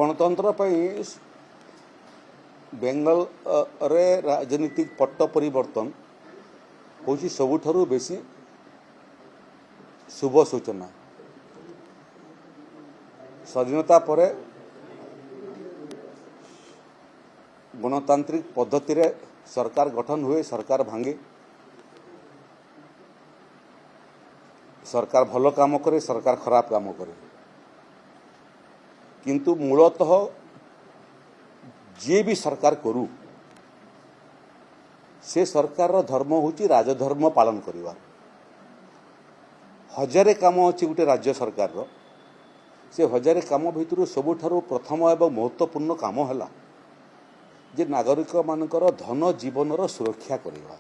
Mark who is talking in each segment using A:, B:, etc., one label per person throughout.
A: गणतंत्र बेंगल रे राजनीतिक पट्ट परिवर्तन हूँ सबुठारु बेसी शुभ सूचना। स्वाधीनता पर गणतांत्रिक पद्धति रे सरकार गठन हुए, सरकार भांगे, सरकार भल काम करे, सरकार खराब काम करे, किंतु मूलतः जे भी सरकार करू से सरकार धर्म होची राजधर्म पालन करिवा। हजारे काम अच्छी गोटे राज्य सरकार रो, से हजारे काम भितर सबुठारु प्रथम एवं महत्वपूर्ण काम है जे नागरिक मानकर धन जीवन सुरक्षा करिवा।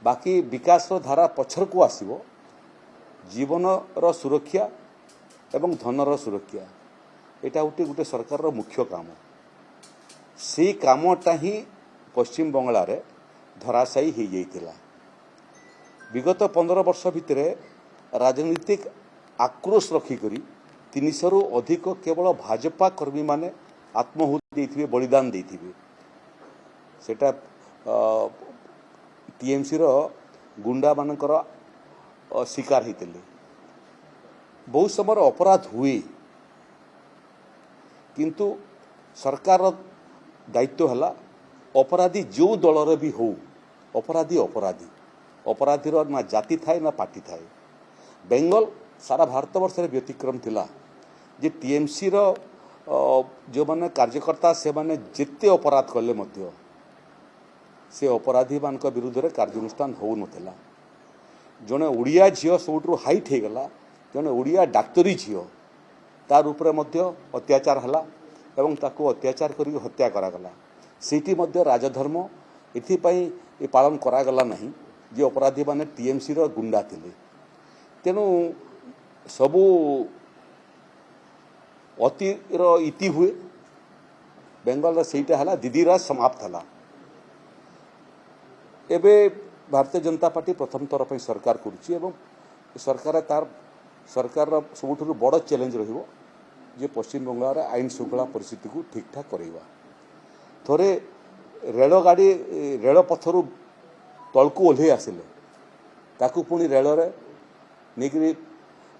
A: बाकी विकास धारा पछर को आसीबो, जीवन रो सुरक्षा एवं धन रो सुरक्षा एटा गोटे सरकार रो मुख्य काम। से कामटा ही पश्चिम बंगला रे धराशायी हो जाइतिला। विगत 15 वर्ष भितर राजनीतिक आक्रोश रखिकरी 300 रु अधिक केवल भाजपा कर्मी माने आत्महुति देथिबे, बलिदान देथिबे। सेटा टीएमसी रो गुंडा मानकर शिकार होते। बहुत समय अपराध हुए, किंतु सरकार दायित्व है अपराधी जो दलर भी हो, अपराधी अपराधी अपराधीर ना जाति थाए ना पार्टी थाए। बेंगल सारा भारत वर्ष रे व्यतिक्रम थिला जे टीएमसी रो जो माने कार्यकर्ता से माने जिते अपराध कले मध्य से अपराधी मान विरुद्ध रे कार्यानुष्ठान हो नथिला। जने ओडिया झियो सबुठु हाइट हे गला, जने ओडिया डाक्तरी झियो तार ऊपर मध्य अत्याचार हला एवं ताको अत्याचार करी हत्या करागला। सीटी मध्य राजधर्म एथिपाई ए पालन करागला नहीं जे अपराधी माने टीएमसी रो गुंडा थिले। तेनु सबु अतिर इति हुए बेंगल सेटा हला दीदीरा समाप्त हला। एबे भारतीय जनता पार्टी प्रथम थर पर सरकार करुच्ची एवं सरकार तार सरकार सबुठु बड़ चैलेंज रहिबो जे पश्चिम बंगाल आईन श्रृंखला परिस्थिति को ठीक ठाक करवा। थोड़े रेल गाड़ी रेल पथरु तलकू ओह्लई आसिले ताकू पुणी रेल रे नेकरी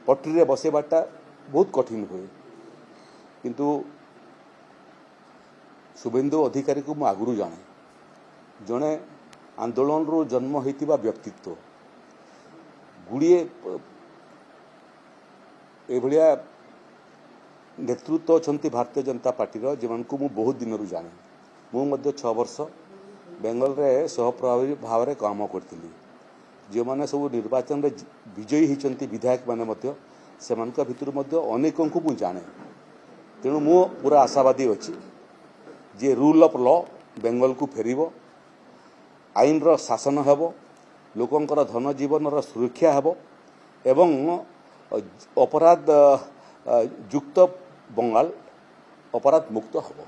A: पटरी रे बसेबाटा बहुत कठिन हुए, किंतु शुभेन्दु अधिकारी को मु आगुरु जाने जड़े आंदोलन रो जन्म होइतिबा व्यक्तित्व गुड़िए एभलिया नेतृत्व अच्छा भारतीय जनता पार्टी जो मु बहुत दिन रू जाने। मुझे 6 वर्ष बेंगल रे सहप्रभारी भाव में काम करी। जो मैंने सब निर्वाचन रे विजयी होती विधायक मैंने से भितर अनेकों को मुझे जाने। तेणु मु पूरा आशावादी अच्छी जे रूल ऑफ लॉ बेंगल को फेरिबो, आईन रो शासन हेबो, लोकंकर धन जीवन रो सुरक्षा हेबो एवं अपराध युक्त बंगाल अपराध मुक्त हबो।